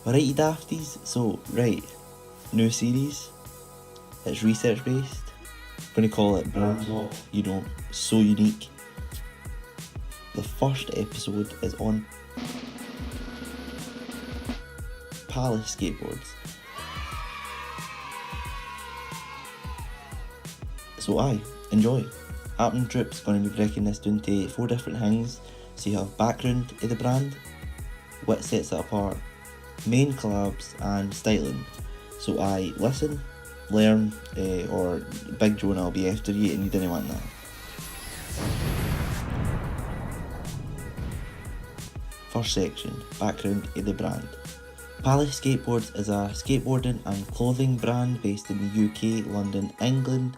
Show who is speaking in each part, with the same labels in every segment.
Speaker 1: Alright, you dafties, so, right, new series, it's research based, I'm going to call it Brands Off, you know, so unique. The first episode is on PALACE Skateboards. So enjoy. Happening Trip's going to be breaking this down to 4 different things. So you have background of the brand, what sets it apart, main collabs and styling. So listen, learn, or Big Joe and I'll be after you and you didn't want that. First section, background of the brand. PALACE Skateboards is a skateboarding and clothing brand based in the UK, London, England.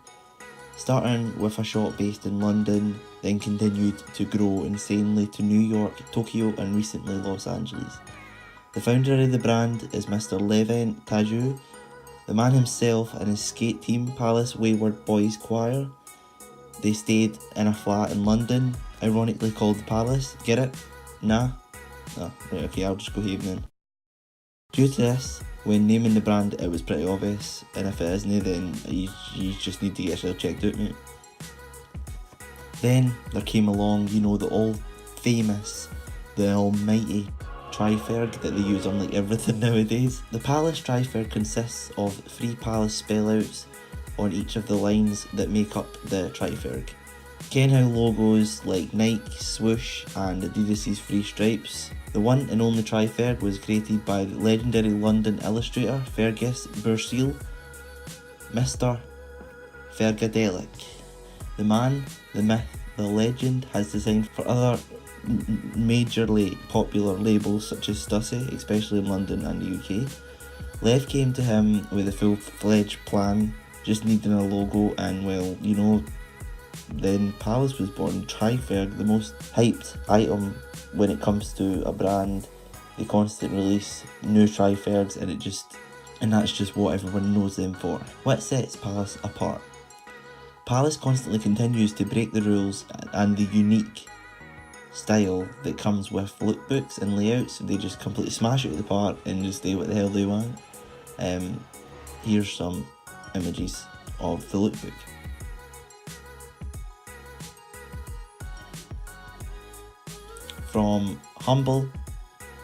Speaker 1: Starting with a shop based in London, then continued to grow insanely to New York, Tokyo and recently Los Angeles. The founder of the brand is Mr. Levent Taju, the man himself and his skate team PALACE Wayward Boys Choir. They stayed in a flat in London, ironically called the Palace. Get it? Nah? No, right, okay, I'll just go ahead then. Due to this, when naming the brand it was pretty obvious, and if it isn't then you just need to get yourself checked out, mate. Then there came along, you know, the all famous, the almighty Triferg that they use on like everything nowadays. The PALACE Triferg consists of 3 PALACE spellouts on each of the lines that make up the Triferg. Ken how logos like Nike, Swoosh and Adidas' 3 stripes. The one and only Triferg was created by the legendary London illustrator Fergus Burseal, Mr. Fergadelic. The man, the myth, the legend has designed for other majorly popular labels such as Stussy, especially in London and the UK. Lev came to him with a full-fledged plan, just needing a logo, and well, you know, then PALACE was born. Triferg, the most hyped item when it comes to a brand. They constantly release new Trifergs and that's just what everyone knows them for. What sets PALACE apart? PALACE constantly continues to break the rules and the unique style that comes with lookbooks and layouts. They just completely smash it out of the park and just do what the hell they want. Here's some images of the lookbook. From humble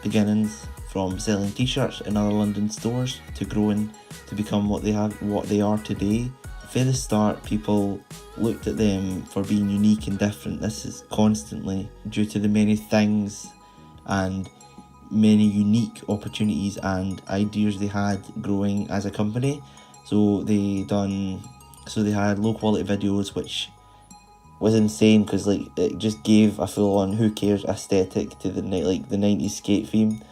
Speaker 1: beginnings, from selling t-shirts in other London stores to growing to become what they are today. For the start, people looked at them for being unique and different. This is constantly due to the many things and many unique opportunities and ideas they had growing as a company. So they had low quality videos, which was insane because like it just gave a full on who cares aesthetic to the 90s skate theme,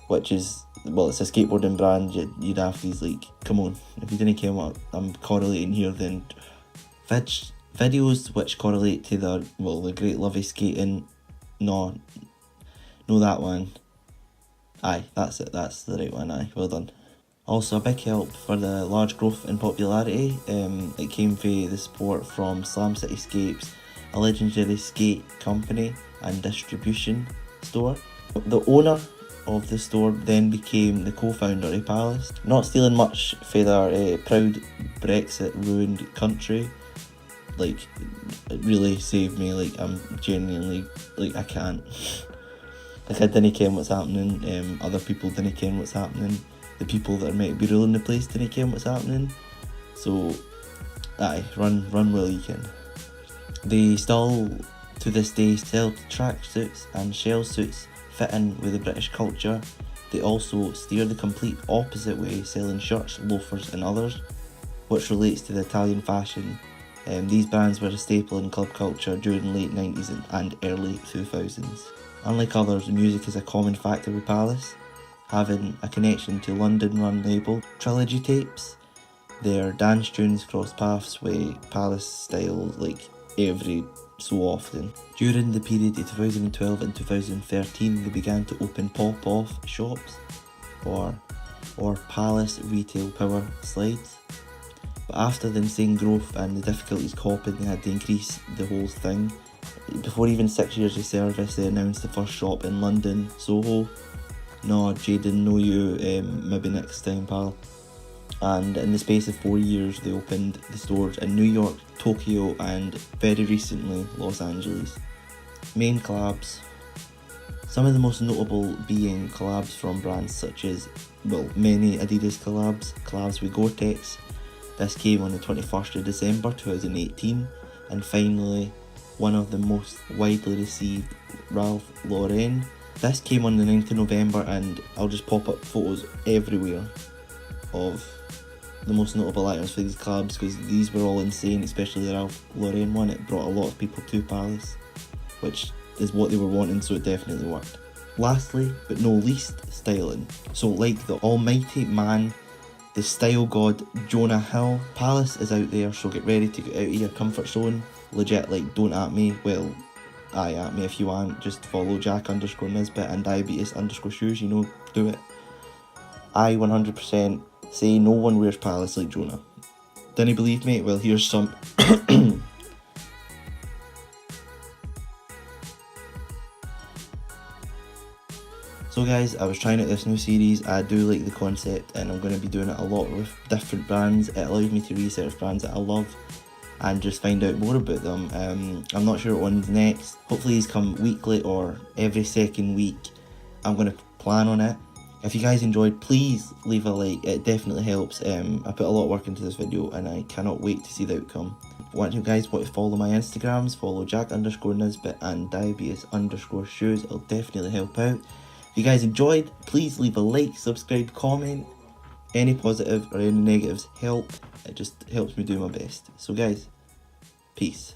Speaker 1: which is, well, it's a skateboarding brand. You'd have these, like, come on, if you didn't care what I'm correlating here, then videos which correlate to the great love of skating. No, that one. Aye, that's it, that's the right one. Aye, well done. Also, a big help for the large growth in popularity, it came for the support from Slam City Scapes, a legendary skate company and distribution store. The owner of the store then became the co-founder of PALACE. Not stealing much for their proud Brexit ruined country. Like, it really saved me. Like, I'm genuinely, like, I can't. Like, I didn't care what's happening. Other people didn't care what's happening. The people that might be ruling the place didn't care what's happening. So, aye, run while you can. They still, to this day, sell tracksuits and shell suits fit in with the British culture. They also steer the complete opposite way, selling shirts, loafers and others, which relates to the Italian fashion. These brands were a staple in club culture during the late 90s and early 2000s. Unlike others, music is a common factor with PALACE, having a connection to London-run label Trilogy Tapes. Their dance tunes cross paths with PALACE styles like every so often. During the period of 2012 and 2013, they began to open pop-off shops or PALACE retail power slides. But after the insane growth and the difficulties coping, they had to increase the whole thing. Before even 6 years of service, they announced the first shop in London, Soho, No, Jaden, know you, maybe next time, pal. And in the space of 4 years, they opened the stores in New York, Tokyo, and very recently, Los Angeles. Main collabs. Some of the most notable being collabs from brands such as, well, many Adidas collabs with Gore-Tex. This came on the 21st of December 2018. And finally, one of the most widely received, Ralph Lauren. This came on the 9th of November, and I'll just pop up photos everywhere of the most notable items for these collabs, because these were all insane, especially the Ralph Lauren one. It brought a lot of people to Palace, which is what they were wanting, so it definitely worked. Lastly, but no least, styling. So like the almighty man, the style god Jonah Hill, Palace is out there, so get ready to get out of your comfort zone. Legit, like, don't at me, well, aye, at me if you want, just follow Jack_Nisbet and Diabetus_shoes, you know, do it. I 100% say no one wears Palace like Jonah. Didn't believe me? Well, here's some. So guys, I was trying out this new series. I do like the concept, and I'm going to be doing it a lot with different brands. It allows me to research brands that I love and just find out more about them. I'm not sure what one's next. Hopefully these come weekly or every second week. I'm going to plan on it. If you guys enjoyed, please leave a like. It definitely helps. I put a lot of work into this video, and I cannot wait to see the outcome. If you guys want to follow my Instagrams, follow Jack_Nisbet and Diabetus_shoes. It'll definitely help out. If you guys enjoyed, please leave a like, subscribe, comment. Any positive or any negatives help. It just helps me do my best. So guys, peace.